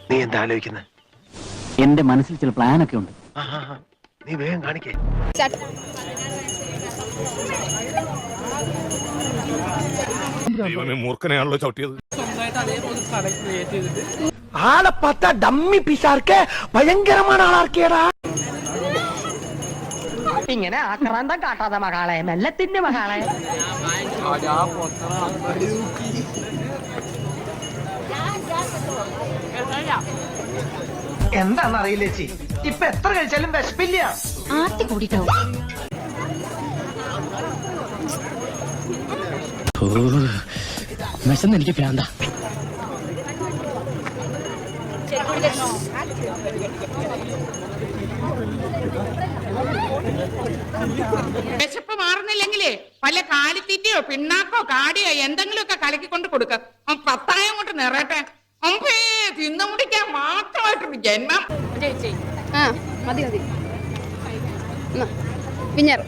നീ എന്താ ആലോചിക്കുന്നത്? എന്റെ മനസ്സിൽ ചില പ്ലാനൊക്കെ ഉണ്ട്. നീ വേഗം കാണിക്കേ. മൂർഖനെയാണല്ലോ ചവിട്ടിയത്. ആളെ പത്ത ഡമ്മി പിശാർക്ക് ഭയങ്കരമാണ് ആളാർക്കിയടാ. ഇങ്ങനെ ആക്രാന്തം കാട്ടാതെ മകളെ, മെല്ലത്തിന്റെ മകളെ. എന്താന്നറിയില്ല ചേച്ചി, ഇപ്പൊ എത്ര കഴിച്ചാലും വിശപ്പില്ല. ആർത്തി കൂടിട്ടോ. വിശന്നെനിക്ക് പ്രാന്ത. വിശപ്പ് മാറുന്നില്ലെങ്കിലേ വല്ല കാലിത്തീറ്റയോ പിണ്ണാക്കോ കാടിയോ എന്തെങ്കിലും ഒക്കെ കലക്കിക്കൊണ്ട് കൊടുക്ക. പത്തായം കൊണ്ട് നിറയട്ടെ. തിന്നു മുടിക്കാൻ മാത്രമായിട്ടൊരു ജന്മം. മതി മതി. പിഞ്ഞാറ്